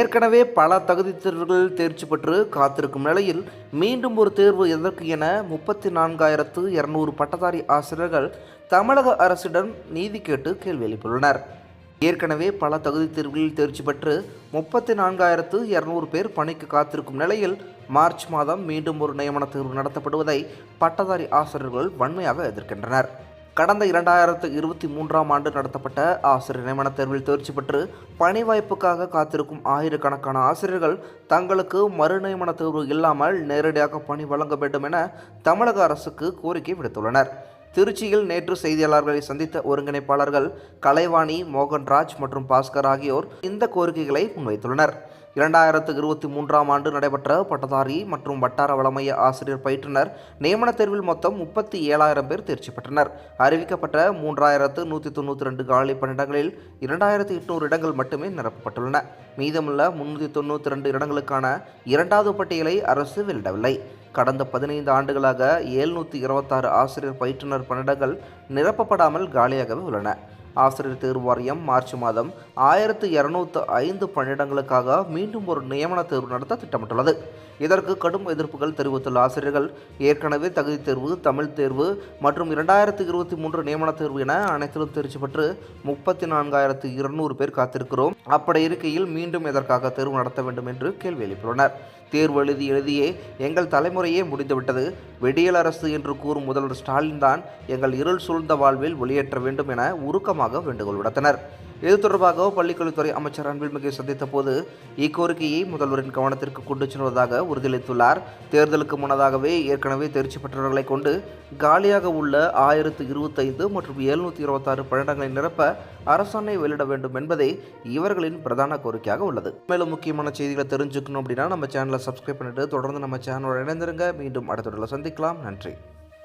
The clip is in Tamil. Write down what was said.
ஏற்கனவே பல தகுதி தேர்வுகள் தேர்ச்சி பெற்று காத்திருக்கும் நிலையில் மீண்டும் ஒரு தேர்வு எதற்கு என 34,200 பட்டதாரி ஆசிரியர்கள் தமிழக அரசிடம் நீதி கேட்டு கேள்வி எழுப்பியுள்ளனர். ஏற்கனவே பல தகுதி தேர்வுகளில் தேர்ச்சி பெற்று 34,200 பேர் பணிக்கு காத்திருக்கும் நிலையில் மார்ச் மாதம் மீண்டும் ஒரு நியமன தேர்வு நடத்தப்படுவதை பட்டதாரி ஆசிரியர்கள் வன்மையாக எதிர்க்கின்றனர். கடந்த 2023ஆம் ஆண்டு நடத்தப்பட்ட ஆசிரியர் நியமன தேர்வில் தேர்ச்சி பெற்று பணி வாய்ப்புக்காக காத்திருக்கும் ஆயிரக்கணக்கான ஆசிரியர்கள் தங்களுக்கு மறு நியமன தேர்வு இல்லாமல் நேரடியாக பணி வழங்க வேண்டும் என தமிழக அரசுக்கு கோரிக்கை விடுத்துள்ளனர். திருச்சியில் நேற்று செய்தியாளர்களை சந்தித்த ஒருங்கிணைப்பாளர்கள் கலைவாணி, மோகன்ராஜ் மற்றும் பாஸ்கர் ஆகியோர் இந்த கோரிக்கைகளை முன்வைத்துள்ளனர். 2023ஆம் ஆண்டு நடைபெற்ற பட்டதாரி மற்றும் வட்டார வளமைய ஆசிரியர் பயிற்றுனர் நியமன தேர்வில் மொத்தம் 37,000 பேர் தேர்ச்சி பெற்றனர். அறிவிக்கப்பட்ட 3,192 காலி பணியிடங்களில் 2,800 இடங்கள் மட்டுமே நிரப்பப்பட்டுள்ளன. மீதமுள்ள 392 இடங்களுக்கான இரண்டாவது பட்டியலை அரசு வெளியிடவில்லை. கடந்த 15 ஆண்டுகளாக 726 ஆசிரியர் பயிற்றுனர் பணியிடங்கள் நிரப்பப்படாமல் காலியாகவே உள்ளன. ஆசிரியர் தேர்வு வாரியம் மார்ச் மாதம் 1,205 பணியிடங்களுக்காக மீண்டும் ஒரு நியமன தேர்வு நடத்த திட்டமிட்டுள்ளது. இதற்கு கடும் எதிர்ப்புகள் தெரிவித்துள்ள ஆசிரியர்கள் ஏற்கனவே தகுதி தேர்வு, தமிழ் தேர்வு மற்றும் 2023 நியமன தேர்வு என அனைத்திலும் தேர்ச்சி பெற்று 34,200 பேர் காத்திருக்கிறோம். அப்படி இருக்கையில் மீண்டும் எதற்காக தேர்வு நடத்த வேண்டும் என்று கேள்வி எழுப்பியுள்ளனர். தேர்வு எழுதியே எங்கள் தலைமுறையே முடிந்துவிட்டது. வெடியல் அரசு என்று கூறும் முதல்வர் ஸ்டாலின் தான் எங்கள் இருள் சூழ்ந்த வாழ்வில் வெளியேற்ற வேண்டும் என உருக்கமாக வேண்டுகோள் விடுத்தனர். இது தொடர்பாக பள்ளிக்கல்வித்துறை அமைச்சர் அன்பில்மிகை சந்தித்த போது இக்கோரிக்கையை முதல்வரின் கவனத்திற்கு கொண்டு செல்வதாக உறுதியளித்துள்ளார். தேர்தலுக்கு முன்னதாகவே ஏற்கனவே தேர்ச்சி பெற்றவர்களை கொண்டு காலியாக உள்ள 1,025 மற்றும் 726 பணியிடங்களை நிரப்ப அரசாணை வெளியிட வேண்டும் என்பதே இவர்களின் பிரதான கோரிக்கையாக உள்ளது. மேலும் முக்கியமான செய்திகளை தெரிஞ்சுக்கணும் அப்படின்னா நம்ம சேனலை சப்ஸ்கிரைப் பண்ணிட்டு தொடர்ந்து நம்ம சேனலோட இணைந்திருங்க. மீண்டும் அடுத்த வீடியோவில் சந்திக்கலாம். நன்றி.